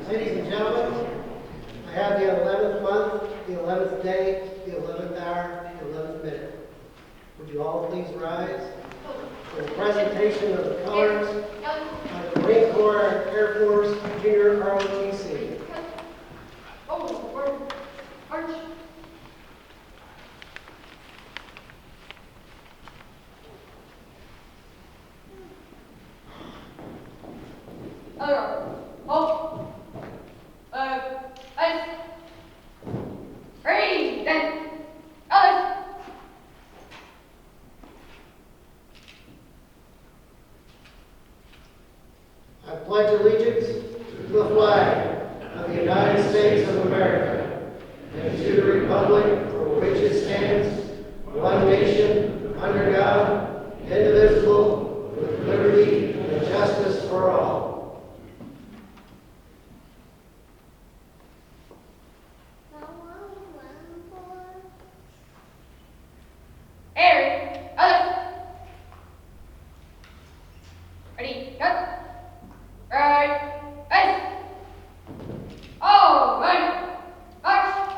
Ladies and gentlemen, I have the 11th month, the 11th day, the 11th hour, the 11th minute. Would you all please rise for the presentation of the colors of the Marine Corps Air Force Junior ROTC. March. I pledge allegiance to the flag of the United States of America and to the republic for which it stands, one nation, under God, indivisible, with liberty and justice for all. Ready, go. Right, ice. Oh, run, march.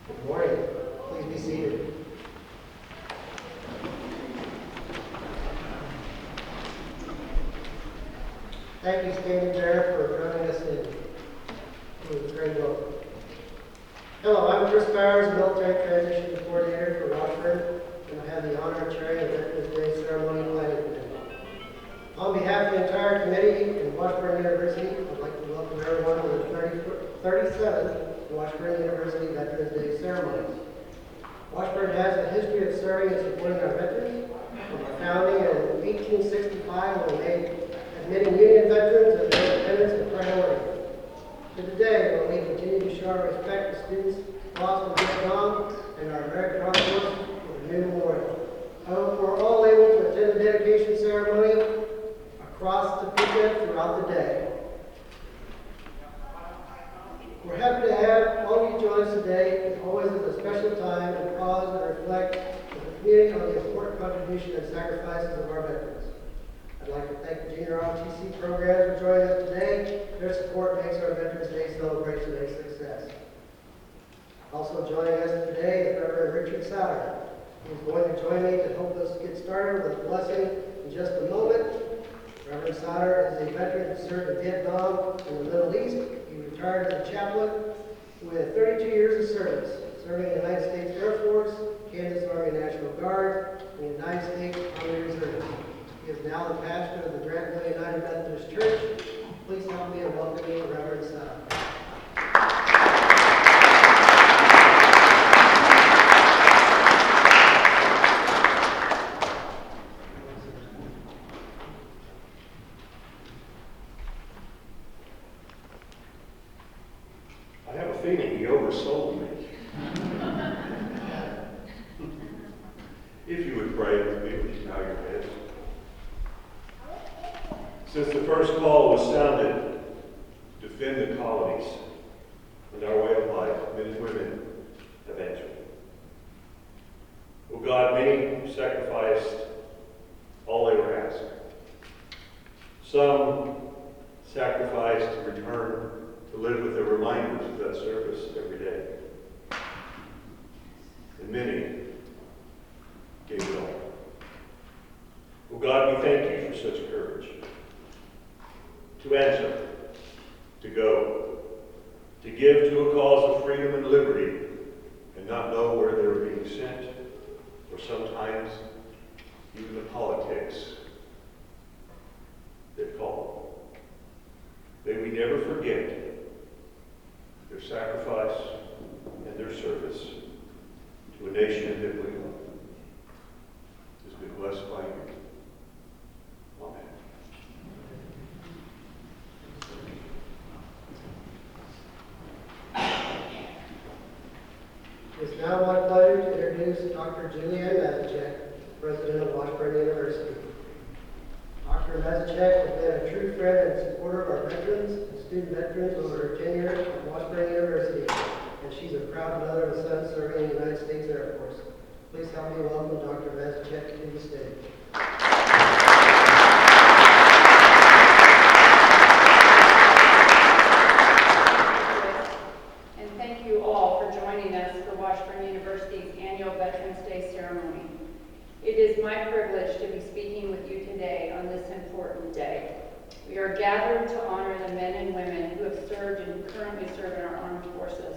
Good morning. Please be seated. Thank you, Standing Bear, for joining us in. It was a great welcome. Hello, I'm Kris Ailslieger, Military Transition Coordinator for Washburn, and I have the honor of chairing the Veterans Day Ceremony Planning Committee. On behalf of the entire committee and Washburn University, I'd like to welcome everyone to the 37th Washburn University Veterans Day Ceremonies. Washburn has a history of serving and supporting our veterans. From our founding in 1865, when we made admitting Union veterans and their independence a priority. To today, when we continue to show our respect to students lost in Vietnam and our American Armed Forces with a new memorial. I hope we're all able to attend the dedication ceremony across Topeka throughout the day. We're happy to have all of you join us today. It always is a special time and pause and reflect with the community on the important contribution and sacrifices of our veterans. I'd like to thank the Junior ROTC programs for joining us today. Their support makes our Veterans Day celebration a success. Also joining us today is Reverend Richard Souter, who is going to join me to help us get started with a blessing in just a moment. Reverend Souter is a veteran who served in Vietnam and the Middle East. He retired as a chaplain with 32 years of service, serving in the United States Air Force, Kansas Army National Guard, and the United States Army Reserve. He is now the pastor of the Grantville United Methodist Church. Please help me in welcoming Reverend Souter. I have a feeling he oversold me. If you would pray with me, would you bow your heads? Since the first call was sounded, defend the colonies and our way of life, men and women have answered. Oh God, many sacrificed all they were asked. Some sacrificed to return to live with the reminders of that service every day. And many gave it all. Oh God, we thank you for such courage. To answer, to go, to give to a cause of freedom and liberty, and not know where they were being sent, or sometimes even the politics that call. May we never forget their sacrifice and their service to a nation that we love has been blessed by you. Amen. It is now my pleasure to introduce Dr. JuliAnn Mazachek, President of Washburn University. Dr. Mazachek has been a true friend friend and supporter of our veterans and student veterans over her tenure at Washburn University, and she's a proud mother of a son serving in the United States Air Force. Please help me welcome Dr. Mazachek to the stage. And thank you all for joining us for Washburn University's annual Veterans Day ceremony. It is my privilege to be speaking with you today on this important day. We are gathered to honor the men and women who have served and currently serve in our armed forces,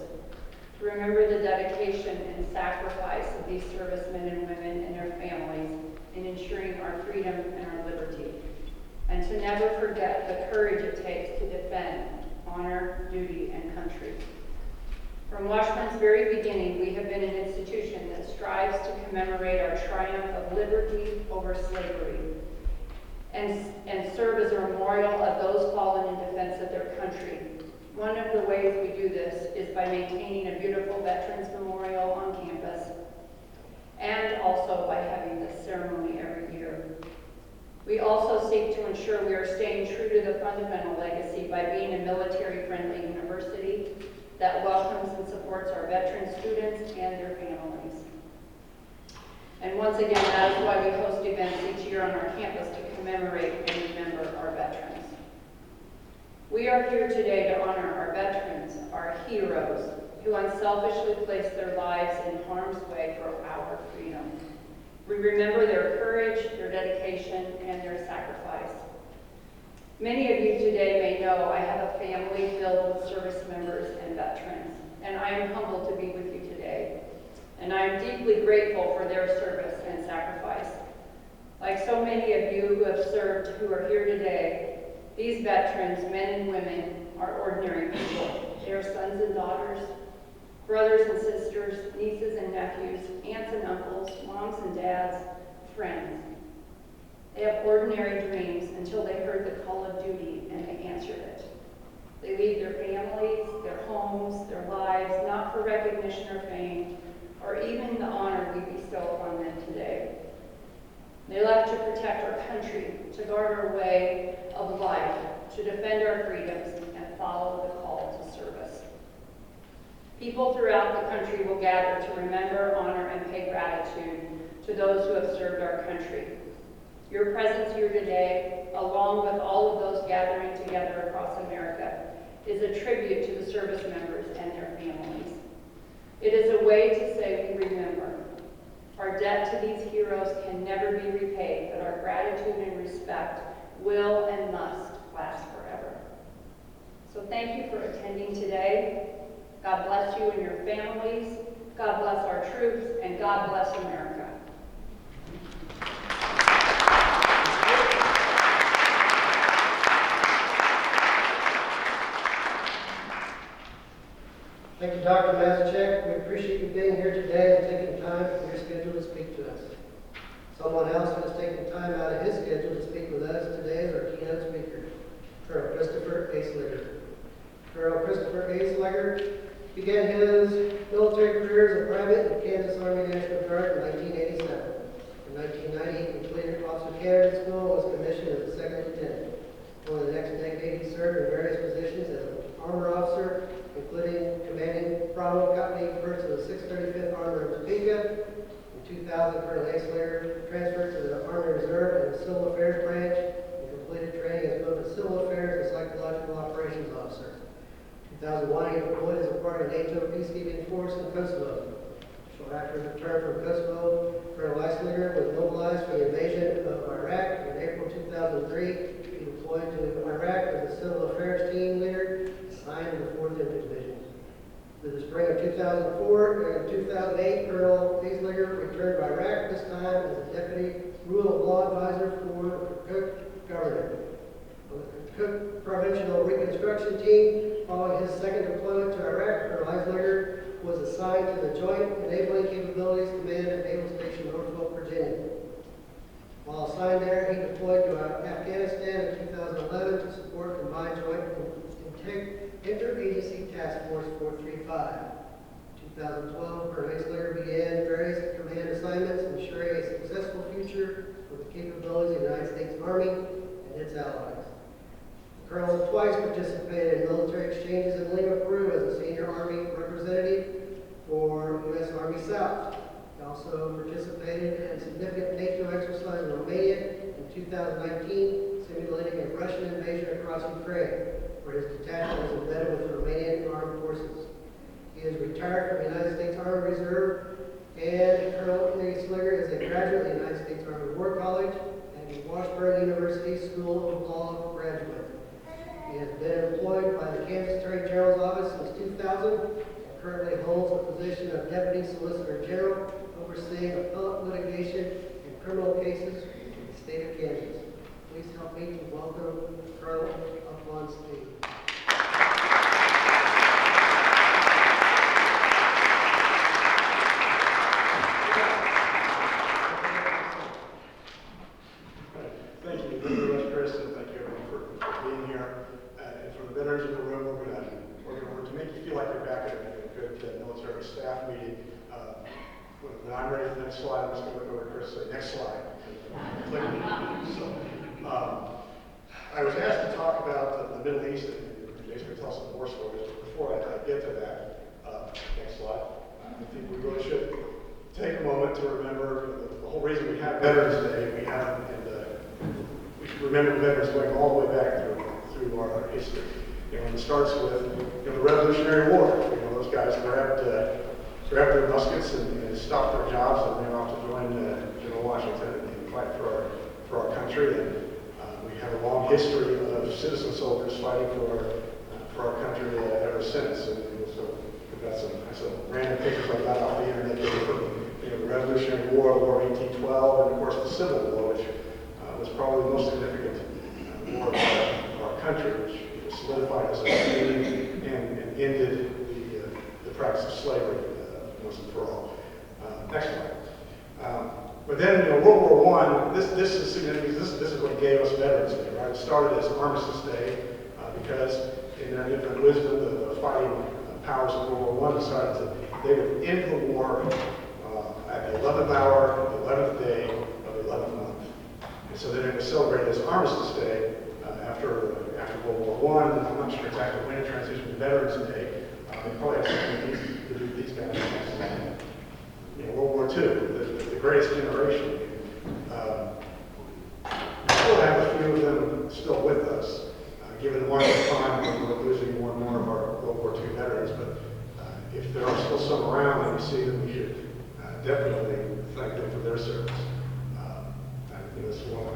to remember the dedication and sacrifice of these servicemen and women and their families in ensuring our freedom and our liberty, and to never forget the courage it takes to defend honor, duty, and country. From Washburn's very beginning, we have been an institution that strives to commemorate our triumph of liberty over slavery and serve as a memorial of those fallen in defense of their country. One of the ways we do this is by maintaining a beautiful Veterans Memorial on campus, and also by having this ceremony every year. We also seek to ensure we are staying true to the fundamental legacy by being a military-friendly university that welcomes and supports our veteran students and their families. And once again, that is why we host events each year on our campus to commemorate and remember our veterans. We are here today to honor our veterans, our heroes, who unselfishly place their lives in harm's way for our freedom. We remember their courage, their dedication, and their sacrifice. Many of you today may know I have a family filled with service members and veterans, and I am humbled to be with you today. And I am deeply grateful for their service and sacrifice. Like so many of you who have served who are here today, these veterans, men and women, are ordinary people. They are sons and daughters, brothers and sisters, nieces and nephews, aunts and uncles, moms and dads, friends. They have ordinary dreams until they heard the call of duty and they answered it. They leave their families, their homes, their lives, not for recognition or fame, or even the honor we bestow upon them today. They left to protect our country, to guard our way of life, to defend our freedoms, and follow the call to service. People throughout the country will gather to remember, honor, and pay gratitude to those who have served our country. Your presence here today, along with all of those gathering together across America, is a tribute to the service members and their families. It is a way to say we remember. Our debt to these heroes can never be repaid, but our gratitude and respect will and must last forever. So thank you for attending today. God bless you and your families. God bless our troops, and God bless America. Thank you, Dr. Mazachek. We appreciate you being here today and taking time from your schedule to speak to us. Someone else who has taken time out of his schedule to speak with us today is our keynote speaker, Colonel Christopher Ailslieger. Colonel Christopher Ailslieger began his military career as a private in the Kansas Army National Guard in 1987. In 1990, he completed Officer Candidate School and was commissioned as a second lieutenant. Over the next decade, he served in various positions as an armor officer, including commanding Bravo Company, 1st of the 635th Armored in Topeka. In 2000, Colonel Ailslieger transferred to the Army Reserve and the Civil Affairs Branch and completed training as both a Civil Affairs and Psychological Operations Officer. In 2001, he deployed as a part of NATO peacekeeping force in Kosovo. Shortly after his return from Kosovo, Colonel Ailslieger was mobilized for the invasion of Iraq. In April 2003, he deployed to Iraq as a Civil Affairs team leader, assigned to the 4th Infantry Division. Through the spring of 2004 and 2008, Colonel Ailslieger returned to Iraq, this time as a deputy rule of law advisor for the Cook government. On the Cook Provincial Reconstruction Team, following his second deployment to Iraq, Colonel Ailslieger was assigned to the Joint Enabling Capabilities Command at Naval Station Norfolk, Virginia. While assigned there, he deployed to Afghanistan in 2011 to support Combined Joint Interagency Task Force 435. In 2012, Colonel Ailslieger began various command assignments, ensuring a successful future with the capabilities of the United States Army and its allies. Colonel twice participated in military exchanges in Lima, Peru as a senior Army representative for U.S. Army South. He also participated in significant NATO exercise in Romania in 2019, simulating a Russian invasion across Ukraine, where his detachment was embedded with the Romanian Armed Forces. He is retired from the United States Army Reserve, and Colonel Kris Ailslieger is a graduate of the United States Army War College and the Washburn University School of Law graduate. He has been employed by the Kansas Attorney General's Office since 2000 and currently holds the position of Deputy Solicitor General, overseeing appellate litigation in criminal cases in the state of Kansas. Please help me to welcome Colonel up on stage. Thank you very much, Kris, and thank you everyone for being here. And for the veterans in the room, we're going to make you feel like you're back at a good military staff meeting. When I'm ready for the next slide, I'm just going to look over to Kris and say, next slide. I was asked to talk about the Middle East, and Jason's going to tell some war stories. Before I get to that, next slide, I think we really should take a moment to remember the whole reason we have Veterans Day. We remember veterans going all the way back through our history. And it starts with the Revolutionary War. Those guys grabbed their muskets and stopped their jobs and ran off to join General Washington and fight for our country. And we have a long history of citizen soldiers fighting for our country ever since. And so we've got some random pictures I got off the internet from the Revolutionary War, War of 1812, and of course the Civil War, which was probably the most significant war of our country, which solidified us as a nation and ended the practice of slavery once and for all. Next slide. But then, World War I, this is significant. This is what gave us Veterans Day, right? It started as Armistice Day because, in their infinite wisdom, the fighting powers of World War I decided they would end the war at the 11th hour, the 11th day of the 11th month. And so then it was celebrated as Armistice Day after World War I. And I'm not sure exactly when it transitioned to Veterans Day. They probably have something to do with these guys. World War II, the greatest generation. We still have a few of them still with us, given the march of time when we're losing more and more of our World War II veterans. But if there are still some around and we see them, we should definitely thank them for their service. This is one I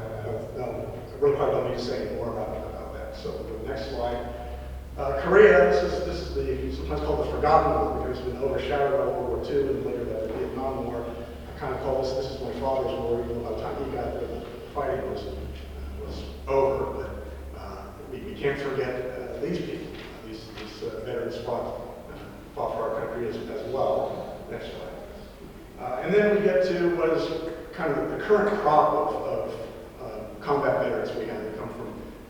really probably don't need to say any more about that. So the next slide. Korea, this is the sometimes called the forgotten war because it's been overshadowed by World War II and later by the Vietnam War. I kind of call this is my father's war, even though by the time he got there, the fighting was over. But we can't forget these people. These veterans fought for our country as well. Next slide. And then we get to what is kind of the current crop of combat veterans we have. They come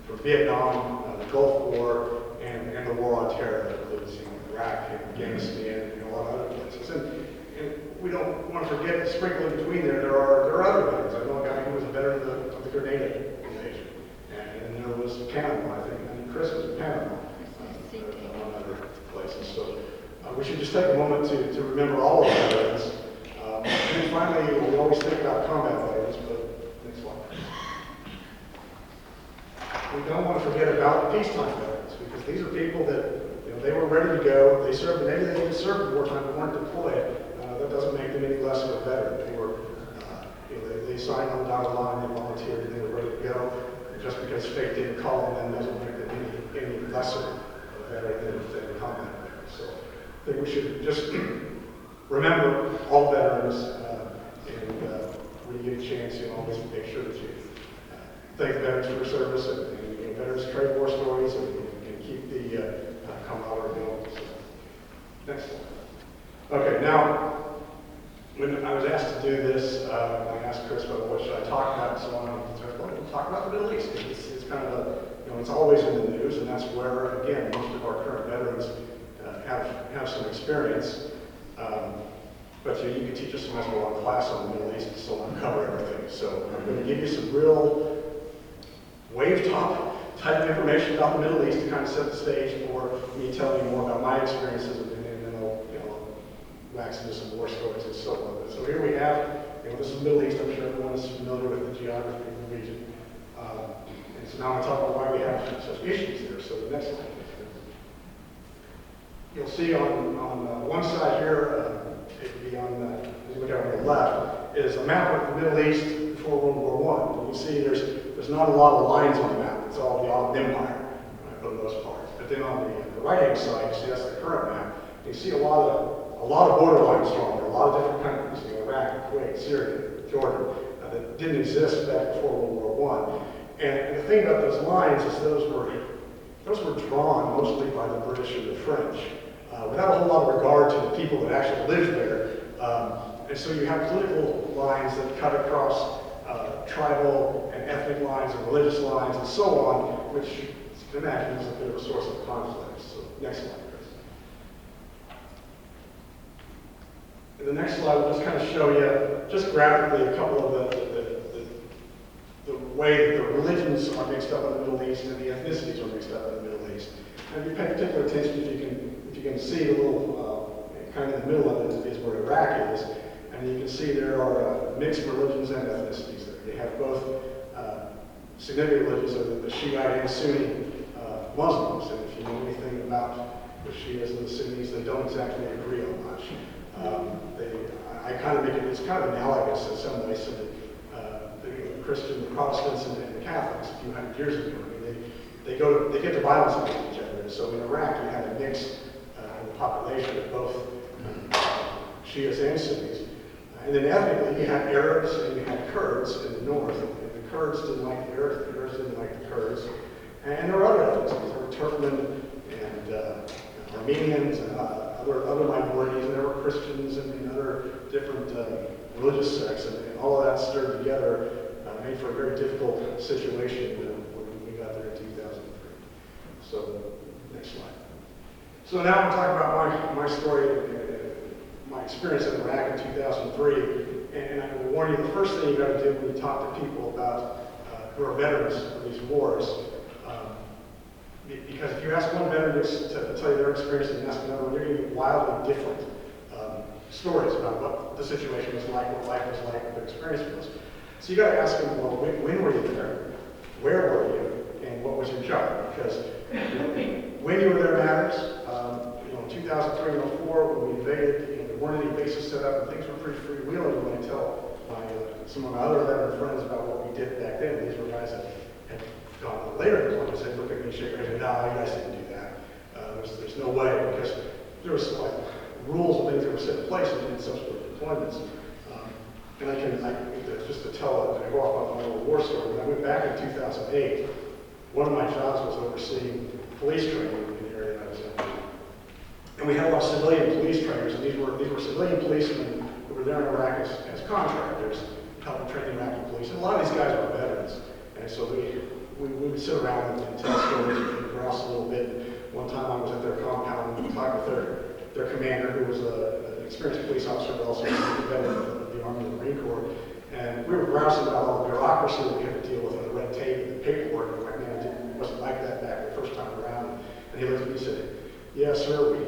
from Vietnam, the Gulf War, and the war on terror that includes Iraq and Afghanistan and a lot of other places. And we don't want to forget, sprinkled in between there are other veterans. I know a guy who was a veteran of the Grenada invasion. And then there was Panama, I think Kris was in Panama, among other places. So we should just take a moment to remember all of the veterans. And then finally, we always think about combat veterans, but next slide. We don't want to forget about peacetime veterans, because these are people that, they were ready to go. They served, maybe they didn't serve in wartime, but weren't deployed. That doesn't make them any less of a veteran. They were, they signed on the dotted line, they volunteered, and they were ready to go. And just because fate didn't call on them doesn't make them any lesser of a veteran than combat veterans. So I think we should just remember all veterans, and when you get a chance, always make sure that you thank the veterans for their service and veterans trade war stories and keep the camaraderie going. So, next slide. Okay, now, when I was asked to do this, I asked Kris about what should I talk about and so on. And so I thought, we'll talk about the Middle East. It's kind of it's always in the news, and that's where, again, most of our current veterans have some experience. But you can teach a semester-long class on the Middle East and still not cover everything. So I'm going to give you some real wave top type of information about the Middle East to kind of set the stage for me telling you more about my experiences, and then I'll, wax into some war stories and so on. So here we have, this is the Middle East. I'm sure everyone is familiar with the geography of the region. And so now I'm going to talk about why we have such issues there. So the next slide. You'll see on one side here, it would be on, as you look out on the left, is a map of the Middle East before World War I. You can see there's not a lot of lines on the map. It's all the Ottoman Empire, right, for the most part. But then on the right-hand side, you see that's the current map. You see a lot of border lines drawn. There are a lot of different countries, Iraq, Kuwait, Syria, Jordan, that didn't exist back before World War I. And the thing about those lines is those were drawn mostly by the British and the French, without a whole lot of regard to the people that actually lived there. And so you have political lines that cut across tribal and ethnic lines and religious lines and so on, which you can imagine is a bit of a source of conflict. So next slide, Chris. And the next slide will just kind of show you, just graphically, a couple of the way that the religions are mixed up in the Middle East and the ethnicities are mixed up in the Middle East. And if you pay particular attention, if you can see the little, kind of in the middle of it is where Iraq is, and you can see there are mixed religions and ethnicities there. They have both significant religions of the Shiite and Sunni Muslims, and if you know anything about the Shias and the Sunnis, they don't exactly agree on much. I kind of make it, it's kind of analogous in some ways to the Christian, the Protestants, and the Catholics a few hundred years ago. I mean, they get to violence against each other. And so in Iraq, you had a mix in the population of both Shias and Sunnis. And then ethnically, you had Arabs and you had Kurds in the north. And the Kurds didn't like the Arabs, the Arabs didn't like the Kurds. And there were other ethnicities. There were Turkmen and Armenians and other minorities, and there were Christians and other different religious sects, and all of that stirred together made for a very difficult situation when we got there in 2003. So, next slide. So now I'm talking about my story, my experience in Iraq in 2003, and I will warn you, the first thing you got to do when you talk to people about who are veterans of these wars, because if you ask one veteran to tell you their experience and you ask another one, you're going to get wildly different stories about what the situation was like, what life was like, what their experience was. So you got to ask them, well, when were you there? Where were you? And what was your job? Because when you were there matters. In 2003 and 2004, when we invaded, there weren't any bases set up, and things were pretty freewheeling. When I tell some of my other veteran friends about what we did back then, these were guys that had gone later in deployment, said, look at me, shake their head, no, you guys didn't do that. There's no way, because there was like rules and things that were set in place in subsequent deployments. And I can just to tell to go off on my little war story. When I went back in 2008, one of my jobs was overseeing police training in the area that I was in. And we had a lot of civilian police trainers, and these were civilian policemen who were there in Iraq as contractors, helping train the Iraqi police. And a lot of these guys were veterans. And so we would sit around and tell stories and grouse a little bit. One time I was at their compound and talked with their commander, who was an experienced police officer, but also a veteran of the Army and the Marine Corps. And we were grousing about all the bureaucracy that we had to deal with and the red tape and the paperwork. And like, man, it wasn't like that back the first time around. And he looked at me and said, yes, sir,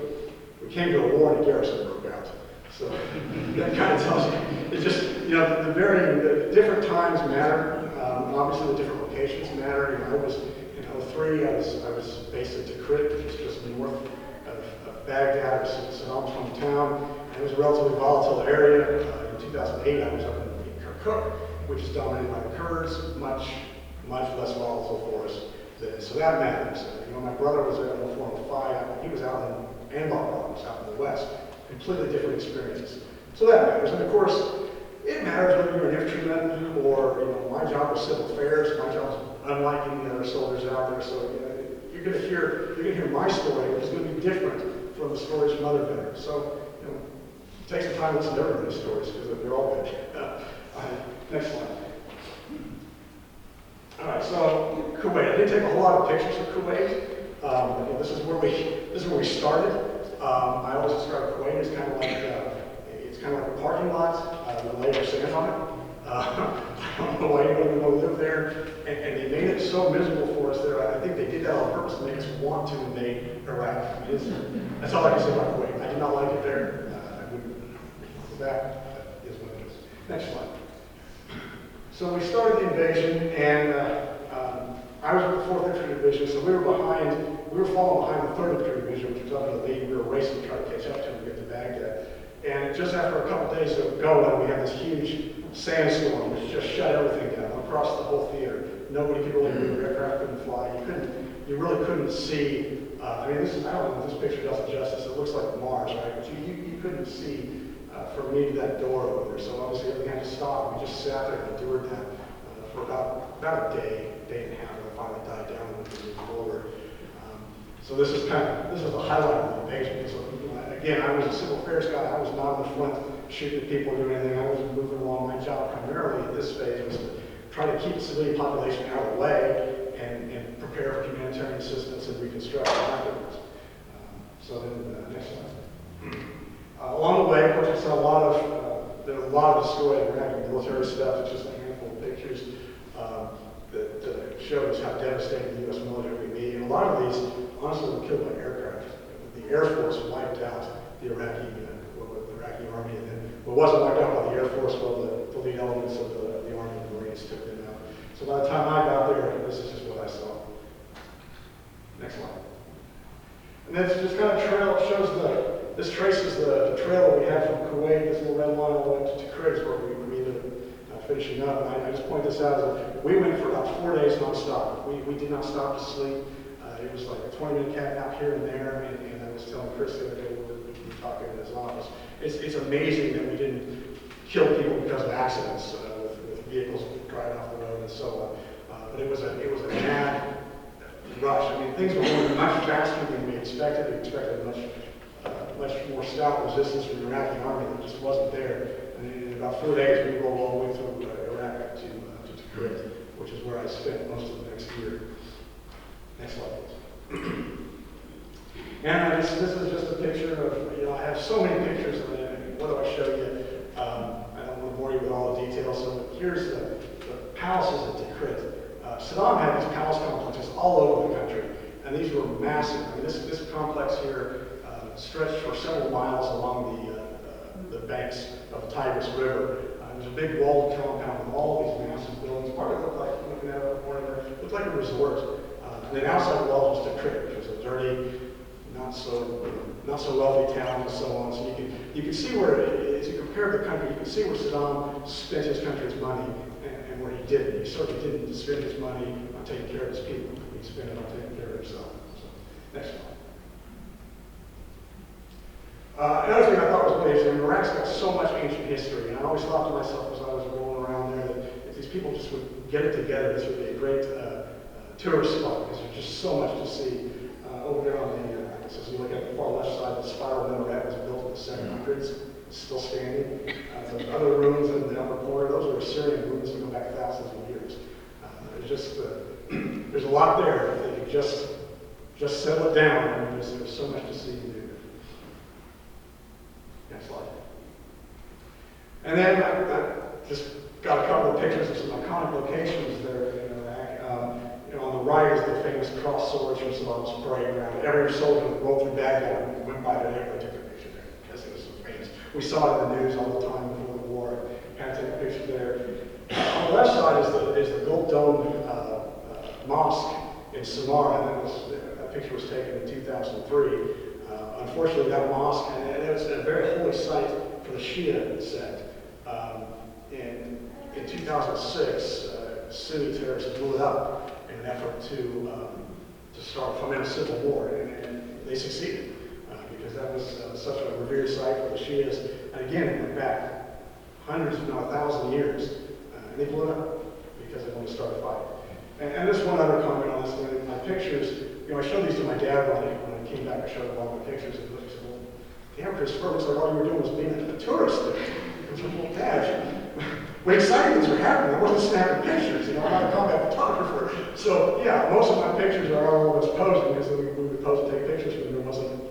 we came to a war and a garrison broke out. So that kind of tells you, it's just, the different times matter. Obviously the different locations matter. I was in 2003, I was based in Tikrit, which is just north of Baghdad, Saddam's hometown. And it was a relatively volatile area. In 2008, I was up in Kirkuk, which is dominated by the Kurds, much less volatile for us. So that matters. My brother was there in 405. He was out in Anbar Province, out in the west. Completely different experiences. So that matters. And of course, it matters whether you're an infantryman or, my job was civil affairs. My job was unlike any other soldiers out there. So you're going to hear my story, which is going to be different from the stories from other veterans. So take some time to listen to everybody's stories because they're all good. Next slide. All right, so Kuwait. I didn't take a whole lot of pictures of Kuwait. This is where we started. I always describe Kuwait as kind of like a parking lot with layer of sand on it. I don't know why anybody would want to live there, and they made it so miserable for us there. I think they did that on purpose to make us want to invade Iraq. I mean, that's all I can say about Kuwait. I did not like it there. I wouldn't go back. That is what it is. Next slide. So we started the invasion, and I was with the 4th Infantry Division, so we were falling behind the 3rd Infantry Division, which was up in the lead. We were racing to try to catch up to them to get to Baghdad. And just after a couple days of going, we had this huge sandstorm which just shut everything down across the whole theater. Nobody could really move, aircraft couldn't fly. You really couldn't see. I mean, I don't know if this picture does it justice. It looks like Mars, right? But you couldn't see from me to that door over there. So obviously everything had to stop. We just sat there and endured that for about a day and a half. It finally died down and we could move forward. So this is the highlight of the invasion. So, again, I was a civil affairs guy. I was not in the front shooting at people or doing anything. I was moving along. My job primarily at this phase was to try to keep the civilian population out of the way and prepare for humanitarian assistance and reconstruction afterwards. So then, next slide. Along the way, of course, we saw there were a lot of destroyed Iraqi military stuff. It's just a handful of pictures that shows how devastating the U.S. military can be. And a lot of these, honestly, were killed by aircraft. The Air Force wiped out the Iraqi army, and then what wasn't wiped out by the Air Force, well, the lead elements of the Army and the Marines took them out. So by the time I got there, this is just what I saw. Next slide. And then this kind of trail shows this traces the trail that we had from Kuwait, this little red line all the way up to Kris, where we ended up finishing up. And I just point this out as we went for about 4 days nonstop. We did not stop to sleep. It was like a 20-minute cat nap here and there, and I was telling Kris the other day, we were talking in his office. It's amazing that we didn't kill people because of accidents with vehicles driving off the road and so on. But it was a mad rush. I mean, things were going much faster than we expected. We expected much more stout resistance from the Iraqi army that just wasn't there. And in about 4 days, we rolled all the way through Iraq to Kuwait, which is where I spent most of the next year. Next slide, please. And this is just a picture of, I have so many pictures of it. What do I show you? I don't want to bore you with all the details. So here's the palaces at Tikrit. Saddam had these palace complexes all over the country, and these were massive. I mean, this complex here stretched for several miles along the banks of the Tigris River. It was a big walled compound with all these massive buildings. Part of it looked like, looking at it morning, it looked like a resort. And then outside the walls was Tikrit, which was a dirty, not so wealthy town and so on. So you can see where, as you compare the country, you can see where Saddam spent his country's money and where he didn't. He certainly didn't spend his money on taking care of his people. He spent it on taking care of himself. So, next slide. Another thing I thought was amazing, Iraq's got so much ancient history, and I always thought to myself as I was rolling around there that if these people just would get it together, this would be a great tourist spot, because there's just so much to see. Over there on the, as you look at the far left side, the spiral minaret was built in the 700s, it's still standing. The other ruins in the upper corner, those are Assyrian ruins that go back thousands of years. There's a lot there if they could just settle it down, and there's so much to see and do. Next slide. And then I just got a couple of pictures of some iconic locations there in Iraq. On the right is the famous cross swords from Saddam's parade ground. Every soldier that rolled through Baghdad and went by there, they took a picture there because it was so famous. We saw it in the news all the time before the war. Had to take a picture there. On the left side is the Gold Dome Mosque in Samara. That picture was taken in 2003. Unfortunately, that mosque, and it was a very holy site for the Shia sect. In 2006, Sunni terrorists blew it up in an effort to foment a civil war, and they succeeded because that was such a revered site for the Shias. And again, it went back hundreds, if not 1,000 years, and they blew it up because they wanted to start a fight. And this one other comment on this thing, my pictures, I showed these to my dad when I came back. I showed him all my pictures, and he said, "Well, damn, Christopher, looks like all you were doing was being a tourist there." I was like, "Well, Dad, when exciting things were happening, I wasn't snapping pictures. I'm not a combat photographer." So yeah, most of my pictures are all of us posing because we would pose and take pictures when there wasn't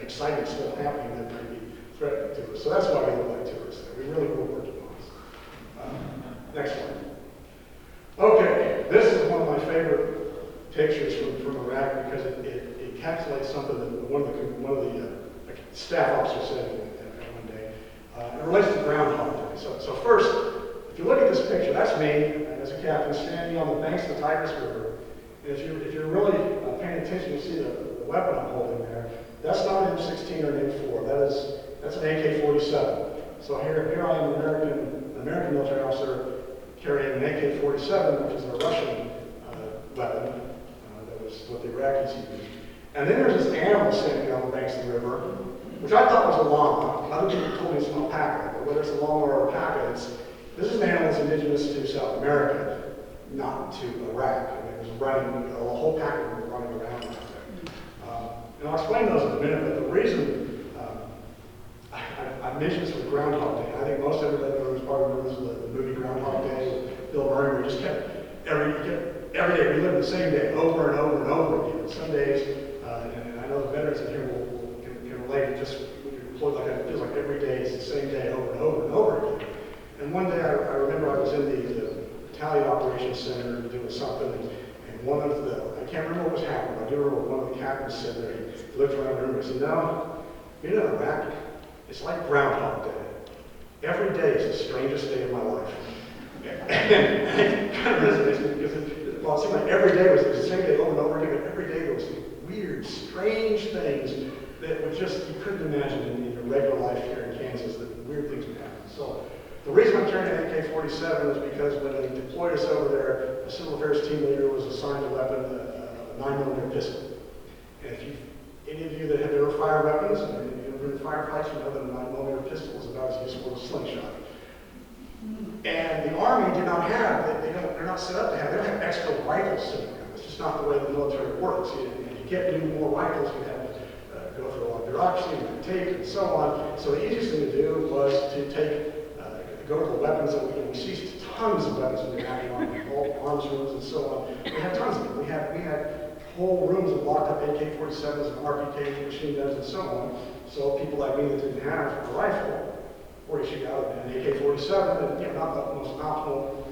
exciting stuff happening that might be threatening to us. So that's why we look like tourists there. We really were working on this. Next one. Okay, this is one of my favorite pictures from Iraq because it encapsulates something that one of the staff officers said one day. It relates to Groundhog Day. So first, if you look at this picture, that's me as a captain standing on the banks of the Tigris River. And if you're really paying attention, you see the weapon I'm holding there. That's not an M16 or an M4. That's an AK-47. So here I am, an American military officer carrying an AK-47, which is a Russian weapon. That was what the Iraqis used. And then there's this animal standing on the banks of the river, which I thought was a llama. Other people told me it's an alpaca, but whether it's a llama or alpaca, this is an animal that's indigenous to South America, not to Iraq. And it was running, a whole pack of them were running around out there. And I'll explain those in a minute, but the reason I mentioned this with Groundhog Day. I think most everybody knows, probably remembers the movie Groundhog Day with Bill Murray, where he just kept every day reliving the same day over and over and over again. Some days, and I know the veterans in here can relate, just when you're employed like that, it feels like every day is the same day over and over and over again. And one day I remember I was in the Battalion Operations Center doing something, and one of I can't remember what was happening, but I do remember one of the captains said there, he looked around the room and said, "No, you know, Iraq, it's like Groundhog Day. Every day is the strangest day of my life." And it kind of resonates with me because it seemed like every day was the same day over and over again, but every day there was these weird, strange things that would just, you couldn't imagine in your regular life here in Kansas, that weird things would happen. So the reason I'm carrying an AK-47 is because when they deployed us over there, the civil affairs team leader was assigned a weapon, a 9mm pistol. And if any of you that have ever fired weapons, and you've been in firefights, you know that a 9mm pistol is about as useful as a slingshot. And the Army did not have, they're not set up to have, they don't have extra rifles sitting around. It's just not the way the military works. You get new more rifles, you have to go through a lot of bureaucracy and tape and so on. So the easiest thing to do was to go to the weapons that we seized tons of weapons in the Iraqi Army, all arms rooms and so on. We had tons of them. We had whole rooms of locked up AK-47s and RPKs, machine guns and so on. So people like me that didn't have a rifle, or you shoot out an AK-47, and not the most optimal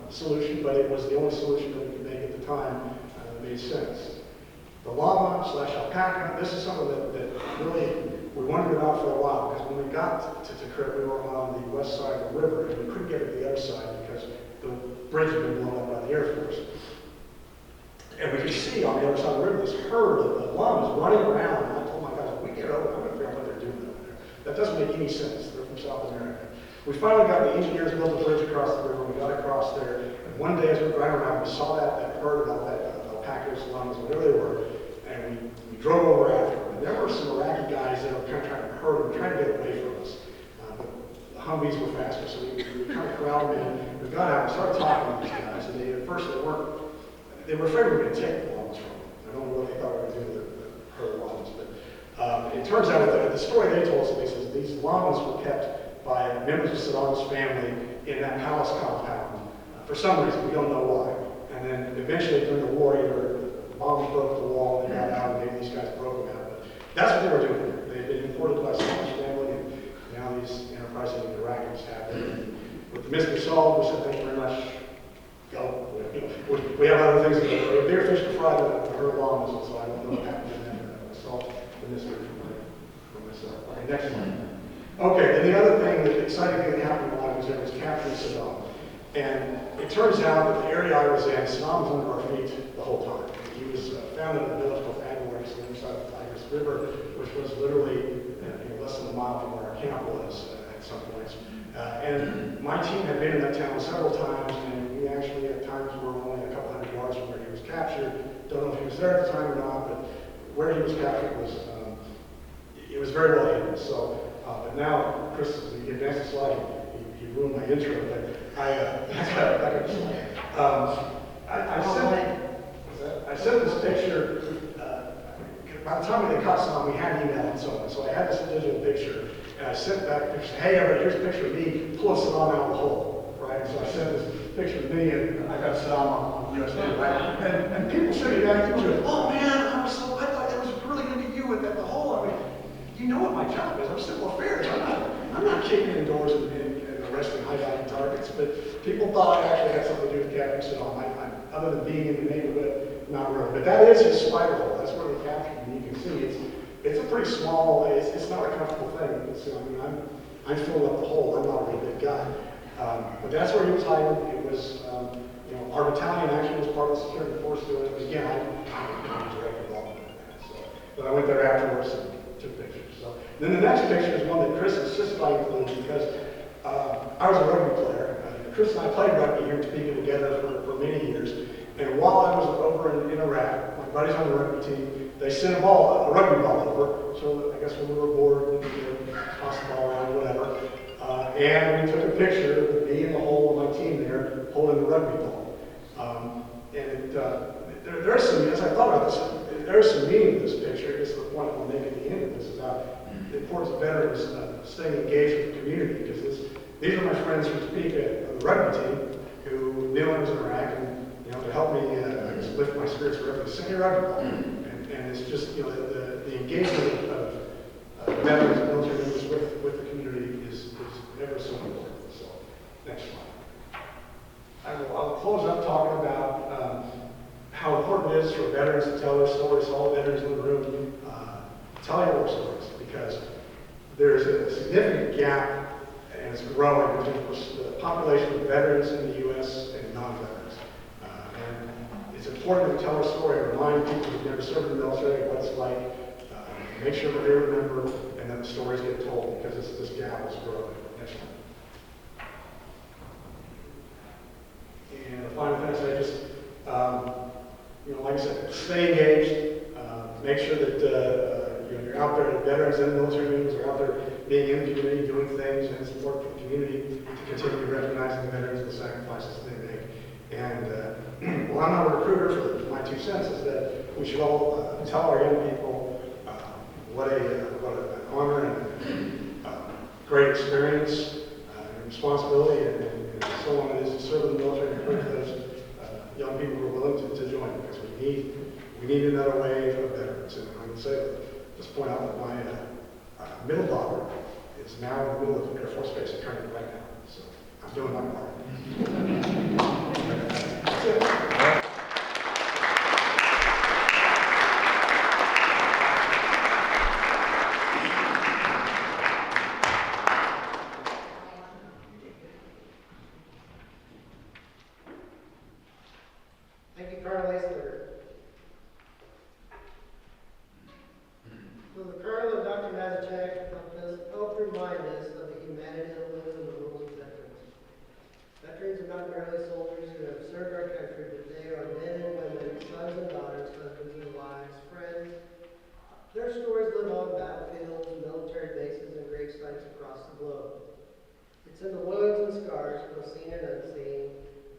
solution, but it was the only solution that we could make at the time that made sense. The llama/alpaca, this is something that really we wondered about for a while, because when we got to Topeka, we were on the west side of the river, and we couldn't get to the other side because the bridge had been blown up by the Air Force. And we could see on the other side of the river this herd of llamas running around, and I told my guys, when we get over, I'm going to figure out what they're doing over there. That doesn't make any sense. They're from South America. We finally got the engineers built a bridge across the river. We got across there, and one day as we were driving around, we saw that herd of alpacas, llamas, whatever they were, and we drove over after them. And there were some Iraqi guys that were kind of trying to herd them, trying to get away from us. But the Humvees were faster, so we kind of corralled them in. We got out and started talking to these guys, and at first they were afraid we were going to take the llamas from them. I don't know what they thought we were going to do with the herd of llamas, but it turns out that the story they told us is these llamas were kept by members of Saddam's family in that palace compound for some reason. We don't know why. And then eventually during the war, either the bombs broke the wall and they got out, and maybe these guys broke them out. But that's what they were doing. They had been imported by Saddam's family, and now these enterprising Iraqis have them. And with the mystery solved, we said, thank you very much. Go. We have other things to do. We have bigger fish to fry than the herd of llamas, so I don't know what happened in that. I solved the mystery for myself. All right, next one. Okay, and the other thing, the exciting thing that happened while I was there was capturing Saddam. And it turns out that the area I was in, Saddam was under our feet the whole time. He was found in a village called Adler, on the other side of the Tigris River, which was literally less than a mile from where our camp was at some points. And my team had been in that town several times, and we actually at times were only a couple hundred yards from where he was captured. Don't know if he was there at the time or not, but where he was captured was, it was very well hidden. So, but now, Kris, as he advanced the slide, he ruined my intro, but I sent this picture, by the time they caught Saddam, we had email and so on, so I had this digital picture, and I sent back a picture, hey everybody, here's a picture of me pulling Saddam out of the hole, right? So I sent this picture of me, and I got Saddam on USA, right? And people sent me back to it, oh man, I thought that was really going to be you at the hole. I mean, you know what my job is, I'm civil affairs, I'm not kicking in doors in arresting high-value targets. But people thought I actually had something to do with Catholics at all. Other than being in the neighborhood, not really. But that is his spider hole. That's where they captured him. You can see it's a pretty small. It's not a comfortable thing. I'm filling up the hole. I'm not a really big guy. But that's where he was hiding. It was, our battalion actually was part of the security force doing it. Again, I didn't direct involvement in that. But I went there afterwards and took pictures. So then the next picture is one that Kris insisted I include because I was a rugby player. Kris and I played rugby here in Topeka together for many years. And while I was over in Iraq, my buddies on the rugby team, they sent a rugby ball over. So I guess when we were bored, we could toss the ball around, whatever. And we took a picture with me and the whole of my team there holding the rugby ball. There's some, as I thought about this, there's some meaning to this picture. I guess the point I want to make at the end of this is about the importance of veterans staying engaged with the community, because these are my friends from Topeka on the rugby team who knew I was in Iraq, and to help me I guess lift my spirits wherever they send me a rugby ball. And it's just the engagement of veterans and military members with the community is ever so important. So next slide. I'll close up talking about how important it is for veterans to tell their stories, all the veterans in the room, tell your war stories, because there's a significant gap, and it's growing, between the population of veterans in the U.S. and non-veterans. And it's important to tell our story, remind people who've never served in the military what it's like, make sure that they remember, and that the stories get told, because this gap is growing. Next one. And the final thing I say, just, like I said, stay engaged. Make sure that you're out there, the veterans and military members are out there being in the community, doing things, and it's important for the community to continue recognizing the veterans and the sacrifices they make. And while I'm not a recruiter, for my 2 cents is that we should all tell our young people what an honor and great experience and responsibility and so on it is to serve in the military and encourage those young people who are willing to join, because we need another wave of veterans. And I would say, just point out that my middle daughter is now in the middle of Air Force Base training right now. So I'm doing my part. That's it. Thank you, Kris Ailslieger. So the Colonel and Dr. Mazachek help remind us of the humanity that lives in the rules of veterans. Veterans are not merely soldiers who have served our country, but they are men and women, sons and daughters, husbands and wives, friends. Their stories live on battlefields, military bases, and grave sites across the globe. It's in the wounds and scars, both seen and unseen,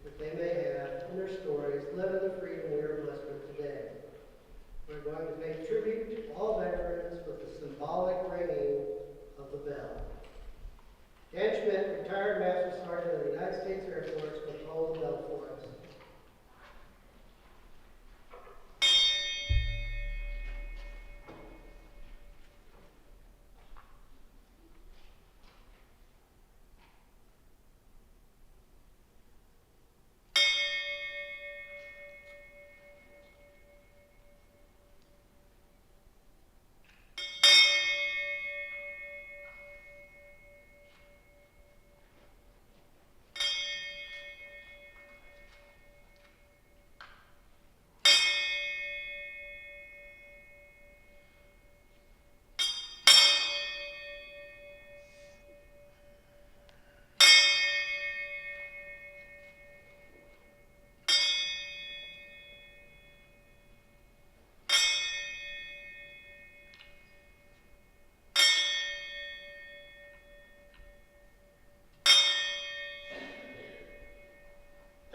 that they may have in their stories live in the freedom we are blessed with today. We're going to pay tribute to all veterans with the symbolic ringing of the bell. Dan Schmidt, retired Master Sergeant of the United States Air Force, will hold the bell for us.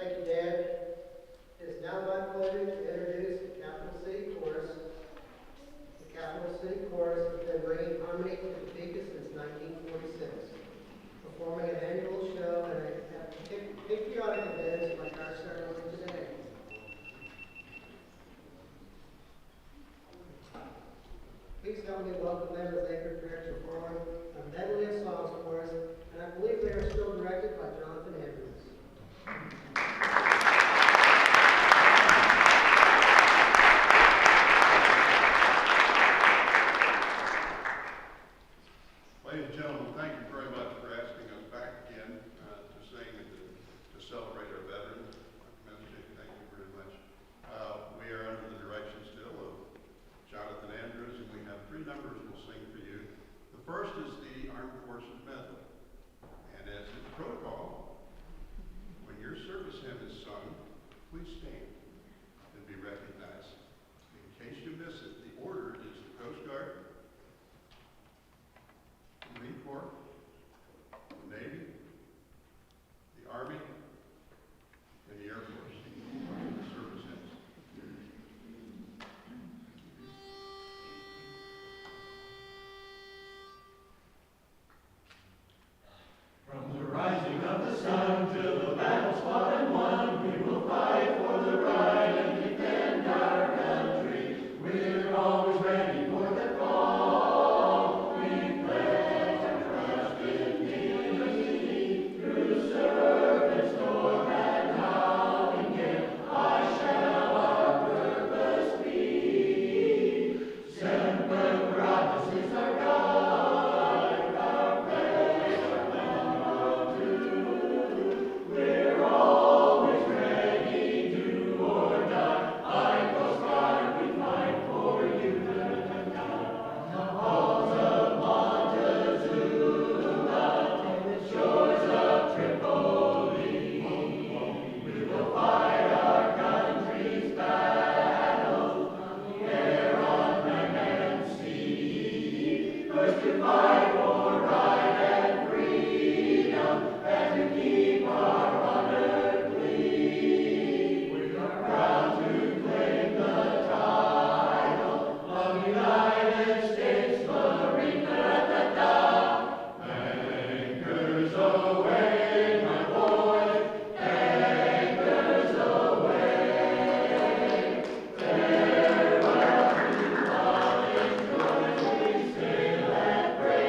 Thank you, Dan. It is now my pleasure to introduce the Capital City Chorus. The Capital City Chorus has been bringing harmony to Topeka since 1946, performing an annual show and at patriotic events like our ceremony today. Please help me welcome them as they prepare to perform a medley of songs for us, and and I believe they are still directed by Jonathan Andrews. Ladies and gentlemen, thank you very much for asking us back again to sing and to celebrate our veterans. Thank you very much. We are under the direction still of Jonathan Andrews, and we have 3 numbers we'll sing for you. The first is the Armed Forces Medley. And as is protocol, when your service hymn is sung, please stand and be recognized. In case you miss it, the order is the Coast Guard, the Marine Corps, the Navy, the Army, and the Air Force. The service hymns. From the rising of the sun till the battle's fought and won, we will fight for the right and defend our country. We're always ready for the call. We pledge our trust in thee. Through service, storm and howling gale, I shall our purpose be. Semper Paratus is our guide, our pledge, our memorable too. We're always ready, do or die. I Coast Guard, we fight for you. On the halls of Montezuma, on the shores of Tripoli, we will fight our country's battles on the air, on land and sea. First to fight for right and freedom, and to keep our honored plea. We are proud to claim the title of United States Marine. Anchors aweigh, my boys, anchors aweigh. Farewell to all joys, we sail and pray.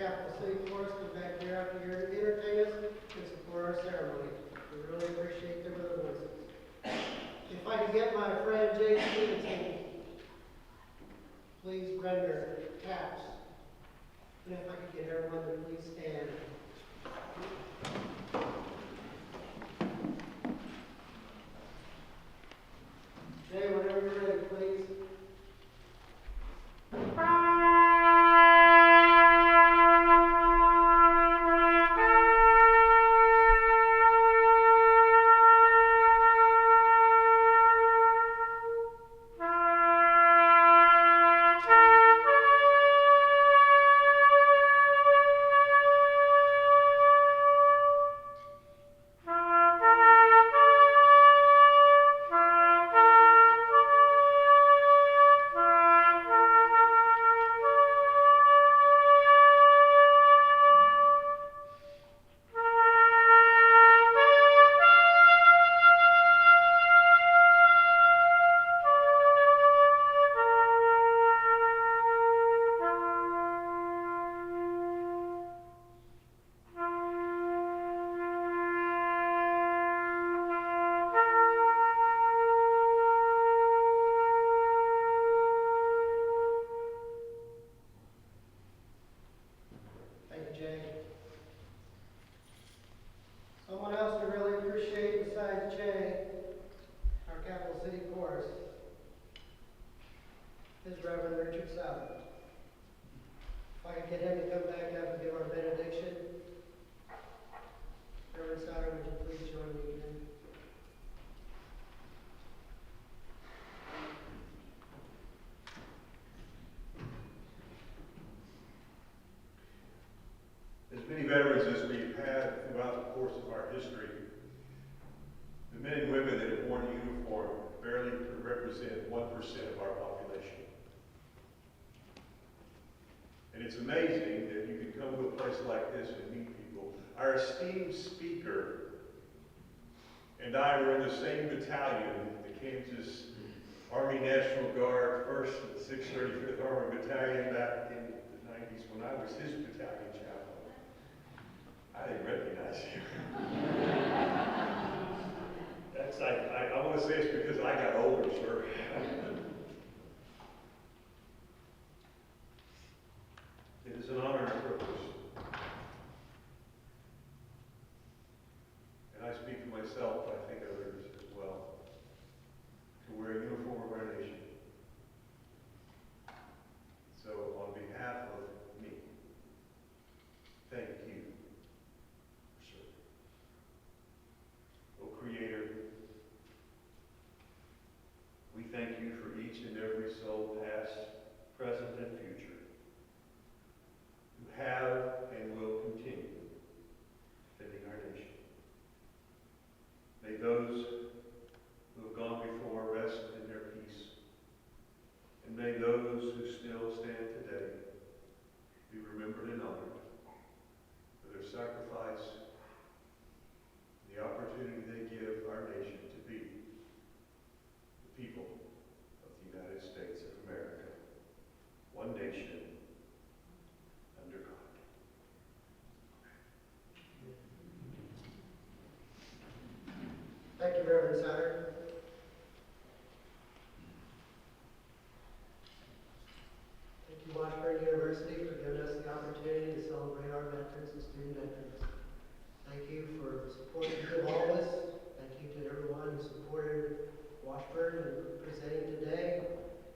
Capital City Chorus come back year after year to entertain us and support our ceremony. We really appreciate their voices. If I could get my friend Jay Stevenson, please render caps. And if I could get everyone to please stand. Jay, whenever you're ready, please. Someone else we really appreciate besides Jay, our Capital City Chorus, is Reverend Richard Souter. If I could get him to come back up and give our benediction. Reverend Souter, would you please join me again? As many veterans as we've had throughout the course of our history, the men and women that have worn uniform barely represent 1% of our population. And it's amazing that you can come to a place like this and meet people. Our esteemed speaker and I were in the same battalion, the Kansas Army National Guard, 1st and 635th Army Battalion back in the 90s when I was his battalion chaplain. I didn't recognize you. I want to say it's because I got older, sir. It is an honor and privilege. And I speak for myself, I think others as well, to wear a uniform of our nation. So on behalf of me, thank you for serving. Oh Creator, we thank you for each and every soul, past, present, and future, who have and will continue defending our nation. May those who have gone before rest in their peace, and may those who still stand today be remembered and honored for their sacrifice, the opportunity they give our nation to be the people of the United States of America, one nation under God. Thank you, Reverend Souter. Thank you, Washburn University, for giving us the opportunity to celebrate our veterans and student veterans. Thank you for supporting all of us. Thank you to everyone who supported Washburn and presenting today.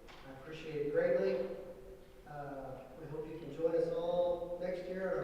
I appreciate it greatly. We hope you can join us all next year